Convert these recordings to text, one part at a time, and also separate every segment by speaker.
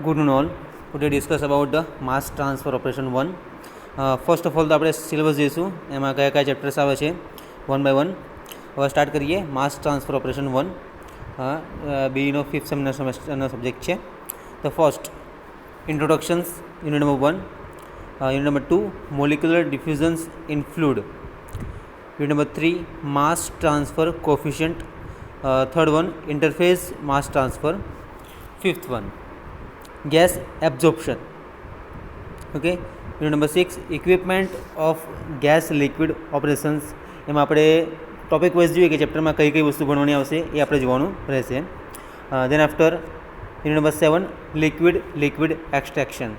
Speaker 1: Good and all. Today discuss about the mass transfer operation 1. First of all તો આપણે syllabus જોઈશું, એમાં કયા કયા ચેપ્ટર્સ આવે છે વન બાય વન. હવે સ્ટાર્ટ કરીએ. માસ ટ્રાન્સફર ઓપરેશન 1 બીનો 5th સેમેસ્ટરનો સબ્જેક્ટ છે. The first introductions, unit number 1. Unit number 2 molecular diffusions in fluid. Unit number 3 mass transfer coefficient. Third one interface mass transfer. Fifth one gas absorption. Okay. Unit number 6 equipment of gas liquid operations. એમાં આપણે topic wise જોઈએ કે ચેપ્ટરમાં કઈ કઈ વસ્તુ ભણવાની આવશે એ આપણે જોવાનું રહેશે. Then after unit number 7 liquid extraction.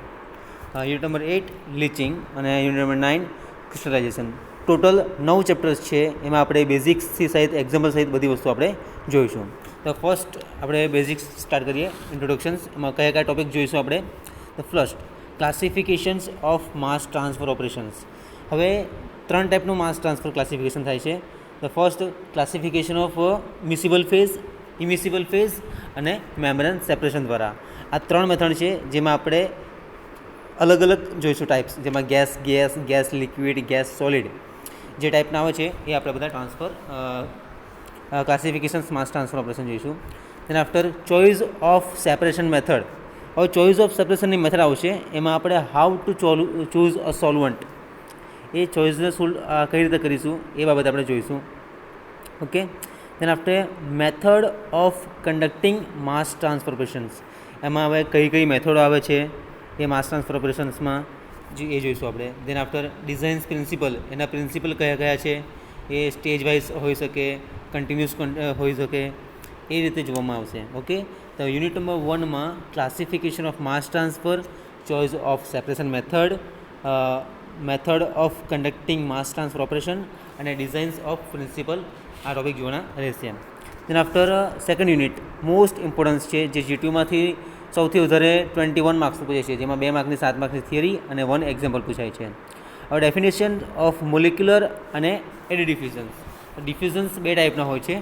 Speaker 1: Unit number 8 leaching અને unit number 9 crystallisation. Total 9 chapters છે. એમાં આપણે બેઝિક્સથી સહિત એક્ઝામ્પલ સહિત બધી વસ્તુ આપણે જોઈશું. તો ફર્સ્ટ આપણે બેઝિક્સ સ્ટાર્ટ કરીએ. ઇન્ટ્રોડક્શન્સ, એમાં કયા કયા ટોપિક જોઈશું આપણે. The first classifications of mass transfer operations. હવે 3 ટાઈપનું માસ ટ્રાન્સફર ક્લાસિફિકેશન થાય છે. The first classification of miscible phase, immiscible phase અને મેમ્બ્રેન સેપરેશન દ્વારા. આ 3 મેથડ છે જેમાં આપણે અલગ અલગ જોઈશું ટાઈપ્સ, જેમાં ગેસ લિક્વિડ, ગેસ સોલિડ જે ટાઈપના આવે છે એ આપણે બધા transfer classifications mass transfer operation જોઈશું. Then after choice of separation method. હવે ચોઇસ ઓફ સેપરેશનની મેથડ આવશે, એમાં આપણે how to choose a solvent, એ ચોઇસને કઈ રીતે કરીશું એ બાબત આપણે જોઈશું. Okay. Then after method of conducting mass transfer operations. એમાં હવે કઈ કઈ મેથડો આવે છે એ માસ ટ્રાન્સફર ઓપરેશન્સમાં એ જોઈશું આપણે. દેન આફ્ટર ડિઝાઇન્સ પ્રિન્સિપલ, એના પ્રિન્સિપલ કયા કયા છે, એ સ્ટેજ વાઇઝ હોઈ શકે, કન્ટિન્યુઅસ હોઈ શકે, એ રીતે જોવામાં આવશે. ઓકે. તો યુનિટ નંબર 1માં classification of mass transfer, choice of separation method of conducting mass transfer operation અને ડિઝાઇન્સ ઓફ પ્રિન્સિપલ આ ટોપિક જોવાના રહેશે. Then after second unit most importance છે, જે જીટીયુમાંથી સૌથી વધારે 21 માર્ક્સનું પૂછાય છે, જેમાં 2 માર્કની 7 માર્કની થિયરી અને 1 એક્ઝામ્પલ પૂછાય છે. હવે ડેફિનેશન ઓફ મોલિક્યુલર અને એડી ડિફ્યુઝન્સ. ડિફ્યુઝન્સ 2 ટાઈપના હોય છે,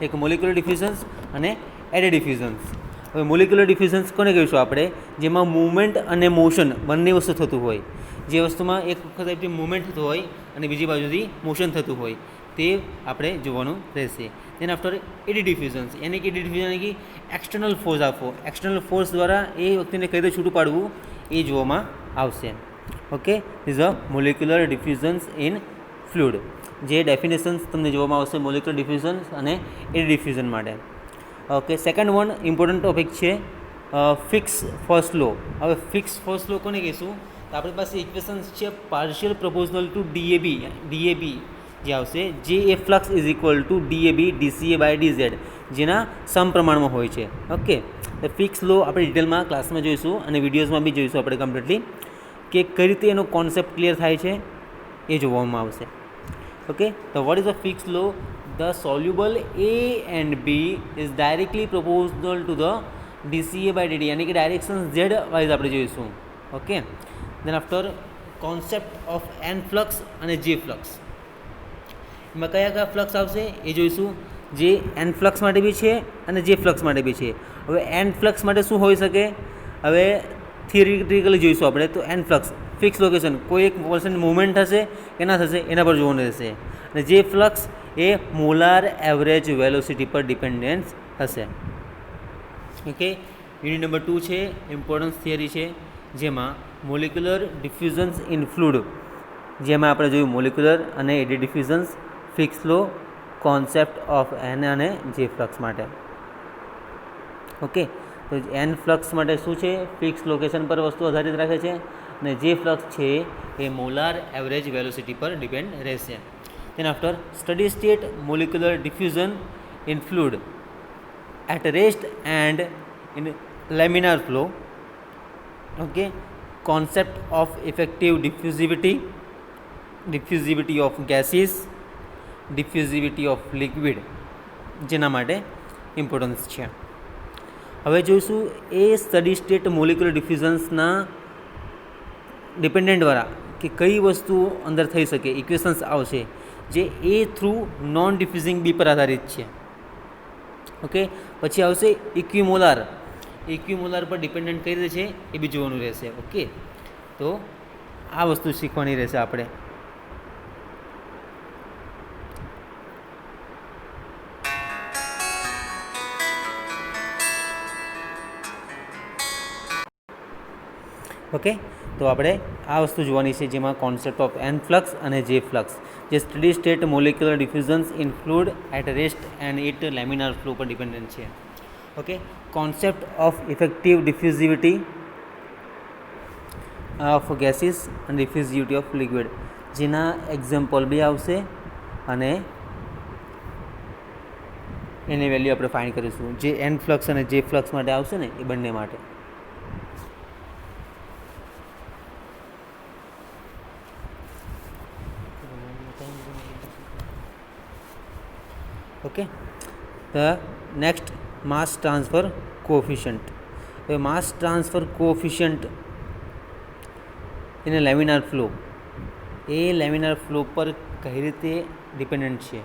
Speaker 1: એક મોલિક્યુલર ડિફ્યુઝન્સ અને એડી ડિફ્યુઝન્સ. હવે મોલિક્યુલર ડિફ્યુઝન્સ કોને કહીશું આપણે, જેમાં મૂવમેન્ટ અને મોશન બંને વસ્તુ થતું હોય, જે વસ્તુમાં એક વખત આપણી મૂવમેન્ટ થતું હોય અને બીજી બાજુથી મોશન થતું હોય, તે આપણે જોવાનું રહેશે. દેન આફ્ટર એડી ડિફ્યુઝન્સ, યાની કે એડી ડિફ્યુઝન કે એક્સટર્નલ ફોર્સ આપવો, એક્સટર્નલ ફોર્સ દ્વારા એ વ્યક્તિને કઈ રીતે છૂટું પાડવું એ જોવામાં આવશે. Okay. These a molecular diffusions in fluid. જે ડેફિનેશન્સ તમને જોવામાં આવશે મોલિક્યુલર ડિફ્યુઝન્સ અને એડી ડિફ્યુઝન માટે. Okay. Second one important topic છે ફિક્સ ફર્સ્ટ લો. હવે ફિક્સ ફર્સ્ટ લો કોને કહીશું, તો આપણી પાસે ઇક્વેશન્સ છે પાર્શિયલ પ્રોપોર્શનલ ટુ ડીએબી જે આવશે, જે એ flux is equal to DAB DCA by DZ, જેના સમપ્રમાણમાં હોય છે. ઓકે. તો ફિક્સ લો આપણે ડિટેલમાં ક્લાસમાં જોઈશું અને વિડીયોઝમાં બી જોઈશું આપણે કમ્પ્લીટલી, કે કઈ રીતે એનો કોન્સેપ્ટ ક્લિયર થાય છે એ જોવામાં આવશે. ઓકે. તો what is a Fick's law? The soluble A and B is directly proportional to the dCA by dt, यानी कि डायरेक्शन z वाइज આપણે જોઈશું. Okay. Then after concept of n flux અને j ફ્લક્સ. એમાં કયા કયા flux આવશે એ જોઈશું, જે n ફ્લક્સ માટે બી છે અને j ફ્લક્સ માટે બી છે. હવે n ફ્લક્સ માટે શું હોઈ શકે, હવે થિયરિટિકલી જોઈશું આપણે. તો n ફ્લક્સ ફિક્સ લોકેશન, કોઈ એક પર્સન્ટ મૂવમેન્ટ થશે કે ના થશે એના પર જોવાનું રહેશે. અને જે ફ્લક્સ એ મોલાર એવરેજ વેલોસિટી પર ડિપેન્ડન્સ હશે. ઓકે. યુનિટ નંબર 2 છે ઇમ્પોર્ટન્સ થિયરી છે, જેમાં મોલિક્યુલર ડિફ્યુઝન્સ ઇન ફ્લુઇડ, જેમાં આપણે જોયું મોલિક્યુલર અને eddy diffusions, Fick's law, concept of N અને જે ફ્લક્સ માટે. ઓકે. તો એન ફ્લક્સ માટે શું છે, ફિક્સ લોકેશન પર વસ્તુ આધારિત રાખે છે, અને જે ફ્લક્સ છે એ મોલાર એવરેજ વેલોસિટી પર ડિપેન્ડ રહેશે. Then after steady state molecular diffusion in fluid at rest and in laminar flow. Okay. Concept of effective diffusivity of gases, diffusivity of liquid, જેના માટે ઇમ્પોર્ટન્સ છે. હવે જોઈશું એ સ્ટડી સ્ટેટ મોલિક્યુલર ડિફ્યુઝન્સના ડિપેન્ડન્ટવાળા કે કઈ વસ્તુ અંદર થઈ શકે, ઇક્વેશન્સ આવશે જે એ થ્રુ નોન ડિફ્યુઝિંગ બી પર આધારિત છે. ઓકે. પછી આવશે ઇક્વિમોલાર. ઇક્વિમોલાર પર ડિપેન્ડન્ટ કઈ રીતે છે એ બી જોવાનું રહેશે. ઓકે, તો આ વસ્તુ શીખવાની રહેશે આપણે. ઓકે, તો આપણે આ વસ્તુ જોવાની છે જેમાં કોન્સેપ્ટ ઓફ એન ફ્લક્સ અને જે ફ્લક્સ, જે steady state molecular diffusions in fluid at rest and it laminar flow પર ડિપેન્ડન્ટ છે. Okay, concept of effective diffusivity of gases અને ડિફ્યુઝિવિટી ઓફ લિક્વિડ, જેના એક્ઝામ્પલ બી આવશે અને એની વેલ્યુ આપણે ફાઇન્ડ કરીશું, જે એન ફ્લક્સ અને જે ફ્લક્સ માટે આવશે ને એ બંને માટે. Okay, the next mass transfer coefficient. હવે mass transfer coefficient in a laminar flow, A laminar flow પર કઈ રીતે ડિપેન્ડન્ટ છે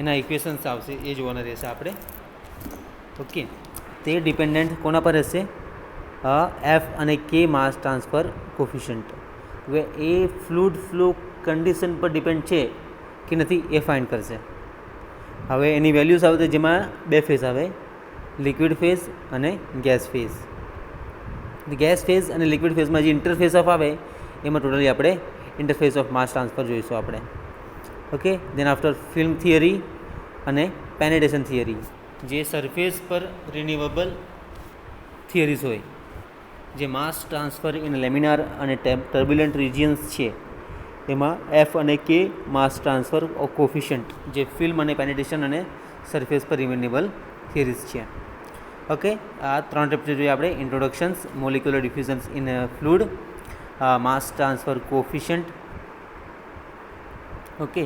Speaker 1: એના ઇક્વેશન્સ આવશે એ જોવાના રહેશે આપણે. ઓકે, તે ડિપેન્ડન્ટ કોના પર રહેશે? એફ અને કે માસ ટ્રાન્સફર કોફિશિયન્ટ. હવે એ ફ્લુડ ફ્લો કન્ડિશન પર ડિપેન્ડ છે કે નથી એ ફાઇન્ડ કરશે. હવે એની વેલ્યુઝ આવે તો જેમાં બે ફેઝ આવે, લિક્વિડ ફેઝ અને ગેસ ફેઝ. ગેસ ફેઝ અને લિક્વિડ ફેઝમાં જે ઇન્ટરફેસ ઓફ આવે એમાં ટોટલી આપણે ઇન્ટરફેસ ઓફ માસ ટ્રાન્સફર જોઈશું આપણે. Okay, then after film theory અને પેનેટેશન થિયરી, જે સરફેસ પર રિન્યુએબલ થિયરીઝ હોય, જે માસ ટ્રાન્સફર ઇન લેમિનાર અને ટર્બ્યુલન્ટ રિજિયન્સ છે એમાં એફ અને કે માસ ટ્રાન્સફર કોફિશિયન્ટ, જે ફિલ્મ અને પેનેટેશન અને સરફેસ પર રિન્યુએબલ થિયરીઝ છે. ઓકે, આ ત્રણ ચેપ્ટર જોઈએ આપણે: introductions, molecular diffusions in fluid, mass transfer coefficient. Okay,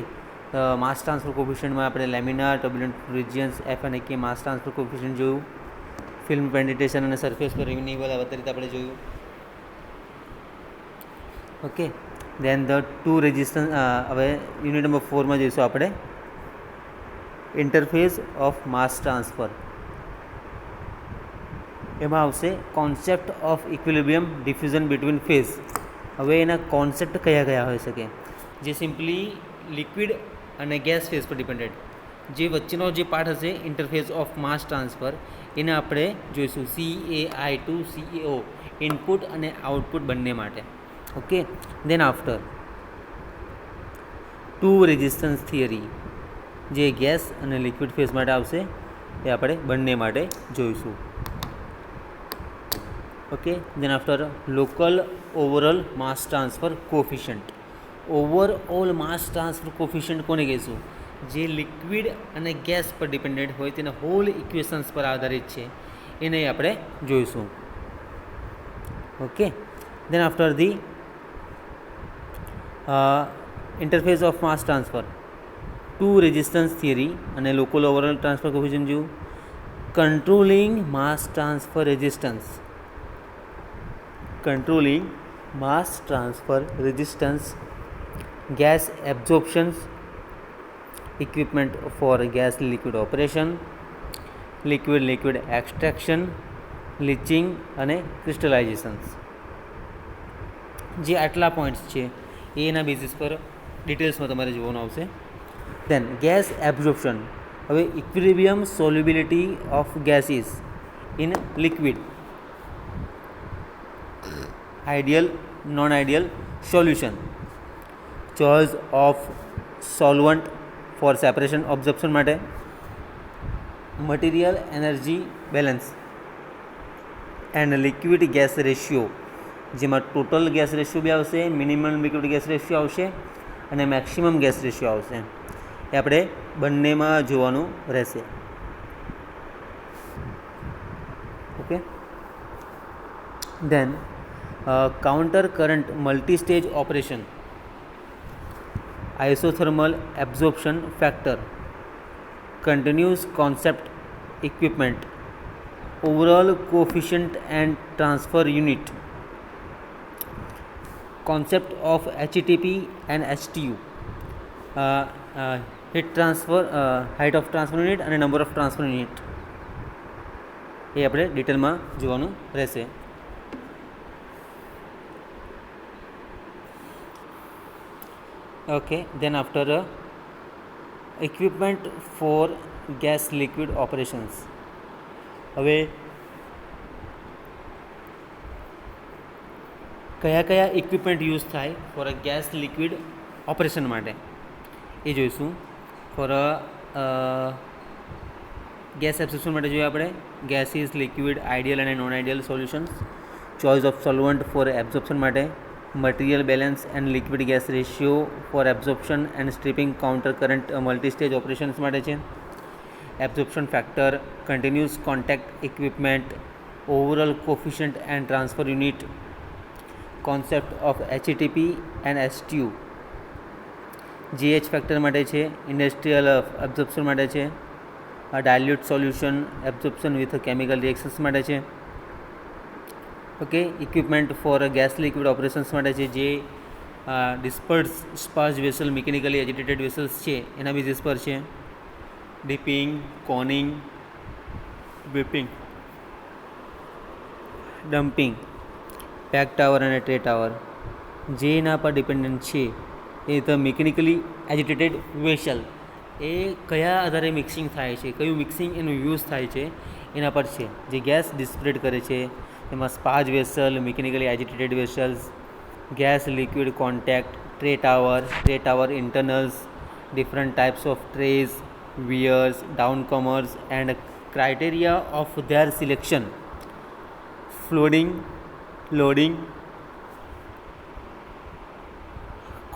Speaker 1: mass transfer કોફિશિયન્ટમાં આપણે લેમિનાર, ટર્બ્યુલન્ટ રિજિયન્સ, એફ અને કે માસ ટ્રાન્સફર કોફિશિયન્ટ જોયું. ફિલ્મ પેનેટેશન અને સરફેસ પર રિન્યુએબલ આ રીતે આપણે જોયું. Okay, then the two resistance. હવે યુનિટ નંબર 4માં જોઈશું આપણે ઇન્ટરફેસ ઓફ માસ ટ્રાન્સફર. એમાં આવશે concept of equilibrium diffusion between phase. હવે એના કોન્સેપ્ટ કયા કયા હોઈ શકે? જે સિમ્પલી લિક્વિડ અને ગેસ ફેઝ પર ડિપેન્ડેડ, જે વચ્ચેનો જે પાર્ટ હશે ઇન્ટરફેસ ઓફ માસ ટ્રાન્સફર, એને આપણે જોઈશું CAI ટુ CAO, ઇનપુટ અને આઉટપુટ બંને માટે. Okay, then after two resistance theory, જે ગેસ અને લિક્વિડ ફેઝ માટે આવશે એ આપણે બંને માટે જોઈશું. Okay, then after local overall mass transfer coefficient. Overall mass transfer coefficient કોને કહીશું? જે લિક્વિડ અને ગેસ પર ડિપેન્ડન્ટ હોય, તેના હોલ ઇક્વેશન્સ પર આધારિત છે, એને આપણે જોઈશું. Okay, then after the interface of mass transfer, two resistance theory અને લોકલ ઓવરઓલ ટ્રાન્સફર કોફિશિયન્ટ જોયું. Controlling mass transfer resistance, controlling mass transfer resistance, gas absorptions, equipment for gas liquid operation, liquid extraction, leaching અને crystallizations. જે આટલા points છે એના basis પર ડિટેલ્સમાં તમારે જોવાનું આવશે. Then gas absorption. હવે equilibrium solubility of gases in liquid, ideal non ideal solution, choice of solvent for separation absorption માટે, material energy balance and liquid gas ratio, જેમાં ટોટલ ગેસ રેશિયો બી આવશે, મિનિમમ લિક્વિડ ગેસ રેશિયો આવશે અને maximum gas ratio આવશે. એ આપણે બંનેમાં જોવાનું રહેશે. Okay, then counter current multi stage operation, isothermal absorption factor, continuous concept equipment, overall coefficient and transfer unit, concept of HTP and HTU, heat transfer, height of transfer unit and number of transfer unit. એ આપણે ડિટેલમાં જોવાનું રહેશે. Okay, then after equipment for gas liquid operations. હવે કયા કયા equipment use થાય for a gas liquid operation માટે એ જોઈશું. ફોર ગેસ એબ્સોર્પ્શન માટે જોઈએ આપણે ગેસીસ, લિક્વિડ, આઈડિયલ અને non ideal solutions. Choice of solvent for absorption માટે, material balance and liquid gas ratio for absorption and stripping counter current multistage operations માટે છે. Absorption factor, continuous contact equipment, overall coefficient and transfer unit, concept of HTP and STU. GH factor માટે છે, industrial absorption માટે છે, dilute solution absorption with chemical reactions માટે છે. Okay, equipment for gas liquid operations માટે છે જે disperse sparge vessel, mechanically agitated vessels છે એના બેઝિસ પર છે. Dipping, coning, weeping, dumping, pack tower અને ટ્રે ટાવર જેના પર ડિપેન્ડન્ટ છે એ ધ મિકેનિકલી એજિટેટેડ વેસલ એ કયા આધારે મિક્સિંગ થાય છે, કયું મિક્સિંગ એનું યુઝ થાય છે એના પર છે. જે ગેસ ડિસ્પ્રેડ કરે છે એમાં sparge vessel, mechanically agitated vessels, gas liquid contact, tray tower internals, different types of trays, weirs, downcomers and criteria of their selection, flooding, loading,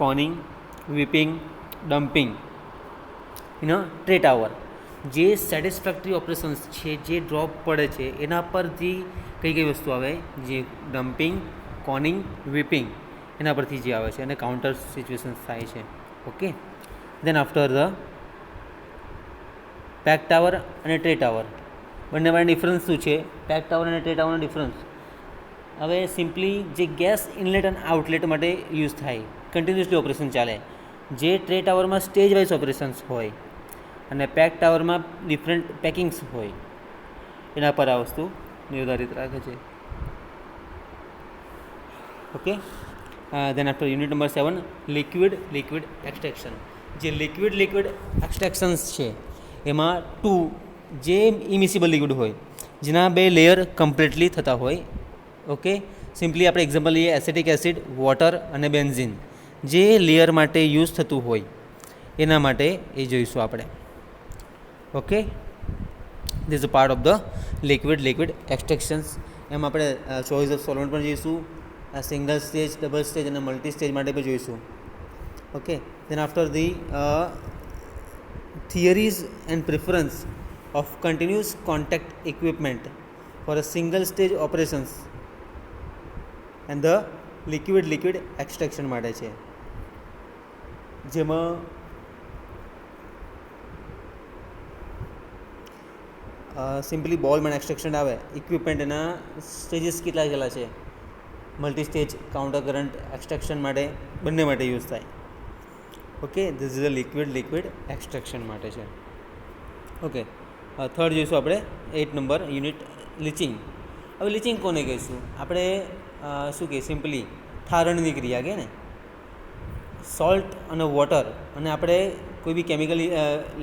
Speaker 1: coning, weeping, dumping. Tray tower જે સેટિસ્ફેક્ટરી ઓપરેશન્સ છે, જે drop પડે છે એના પરથી કઈ કઈ વસ્તુ આવે, જે ડમ્પિંગ, કોનિંગ, વિપિંગ એના પરથી જે આવે છે અને કાઉન્ટર સિચ્યુએશન્સ થાય છે. Okay, then after the pack tower અને ટ્રે ટાવર બંનેમાં ડિફરન્સ શું છે? પેક ટાવર અને ટ્રે ટાવરનો ડિફરન્સ હવે સિમ્પલી જે ગેસ ઇનલેટ અને આઉટલેટ માટે યુઝ થાય, કન્ટિન્યુઅસલી ઓપરેશન ચાલે. જે ટ્રે ટાવરમાં સ્ટેજ વાઇઝ ઓપરેશન્સ હોય અને પેક ટાવરમાં ડિફરન્ટ પેકિંગ્સ હોય એના પર આ વસ્તુ નિર્ધારિત રાખે છે. Okay, then after unit number 7 liquid extraction. જે લિક્વિડ એક્સટ્રેક્શન્સ છે એમાં 2 જે ઇમિસિબલ લિક્વિડ હોય જેના 2 લેયર કમ્પ્લીટલી થતા હોય. ઓકે, સિમ્પલી આપણે એક્ઝામ્પલ લઈએ એસિટિક એસિડ, વોટર અને બેન્ઝીન. જે લેયર માટે યુઝ થતું હોય એના માટે એ જોઈશું આપણે. Okay, this a part of the liquid extractions. એમ આપણે ચોઇસ ઓફ સોલ્વન્ટ પણ જોઈશું, સિંગલ સ્ટેજ, ડબલ સ્ટેજ અને મલ્ટી સ્ટેજ માટે પણ જોઈશું. Okay, then after the theories and preference of continuous contact equipment for a single stage operations and the liquid extraction માટે છે, જેમાં સિમ્પલી બોલ મેન એક્સટ્રેક્શન આવે. ઇક્વિપમેન્ટ એના સ્ટેજીસ કેટલા છે, multi stage, counter current extraction માટે બંને માટે યુઝ થાય. Okay, this is a liquid extraction માટે છે. ઓકે, થર્ડ જોઈશું આપણે 8 નંબર યુનિટ લીચિંગ. હવે લીચિંગ કોને કહીશું આપણે? શું કહીએ, સિમ્પલી ઠારણની ક્રિયા કે ને, સોલ્ટ અને વોટર અને આપણે કોઈ બી કેમિકલ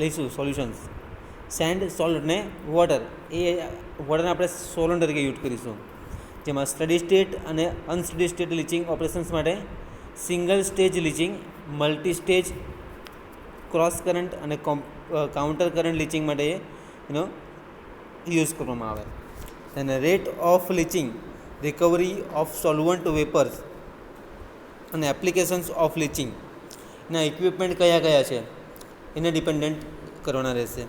Speaker 1: લઈશું સોલ્યુશન્સ, સેન્ડ, સોલ્ટ અને વોટર. એ વોટરને આપણે સોલન્ટ તરીકે યુઝ કરીશું, જેમાં સ્ટડી સ્ટેટ અને અનસ્ટડી સ્ટેટ લીચિંગ ઓપરેશન્સ માટે single stage leaching, multi stage, cross current અને કાઉન્ટર કરંટ લીચિંગ માટે એનો યુઝ કરવામાં આવે. અને rate of leaching, recovery of solvent vapours અને એપ્લિકેશન્સ ઓફ લીચિંગ એના ઇક્વિપમેન્ટ કયા છે એને ડિપેન્ડન્ટ કરવાના રહેશે.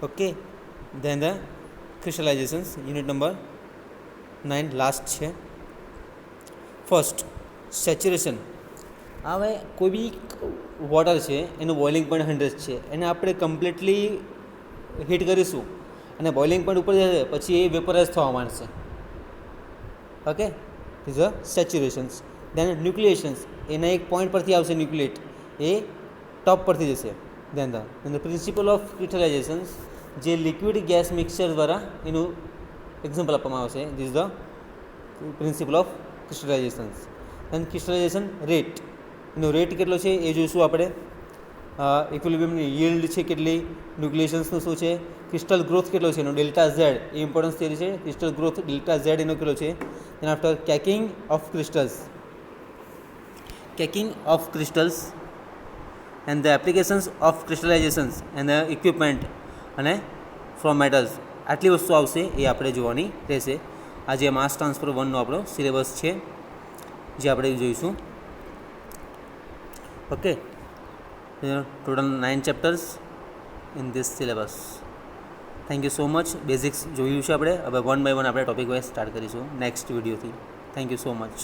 Speaker 1: Okay, then the crystallizations unit number 9 last છે. First, saturation. હવે કોઈ બી વોટર છે એનું બોઇલિંગ પોઈન્ટ 100 છે, એને આપણે કમ્પ્લીટલી હીટ કરીશું અને બોઇલિંગ પોઈન્ટ ઉપર જશે પછી એ વેપરાઇઝ થવા માંડશે. Okay, these are saturations. Then nucleations, એના એક પોઈન્ટ પરથી આવશે ન્યુક્લિએટ, એ ટોપ પરથી જશે. Then the principle of crystallizations, જે લિક્વિડ ગેસ મિક્સચર દ્વારા એનું એક્ઝામ્પલ આપવામાં આવશે. This is the principle of crystallizations. And crystallization rate, એનો રેટ કેટલો છે એ જોઈશું આપણે. ઇક્વિલિબ્રિયમની યીલ્ડ છે કેટલી, ન્યુક્લિએશન્સનું શું છે, ક્રિસ્ટલ ગ્રોથ કેટલો છે એનો ડેલ્ટા ઝેડ, એ ઇમ્પોર્ટન્સ થિયરી છે. ક્રિસ્ટલ ગ્રોથ ડેલ્ટા ઝેડ એનો કેટલો છે. And after caking of crystals and the applications of crystallizations and the equipment અને from metals, આટલી વસ્તુ આવશે એ આપણે જોવાની રહેશે. આજે માસ ટ્રાન્સફર 1નો આપણો સિલેબસ છે જે આપણે જોઈશું. Okay, total 9 chapters in this syllabus. Thank you so much. Basics જોયું છે આપણે, હવે 1 by 1 આપણે ટોપિક વાઇઝ સ્ટાર્ટ કરીશું નેક્સ્ટ વિડીયોથી. Thank you so much.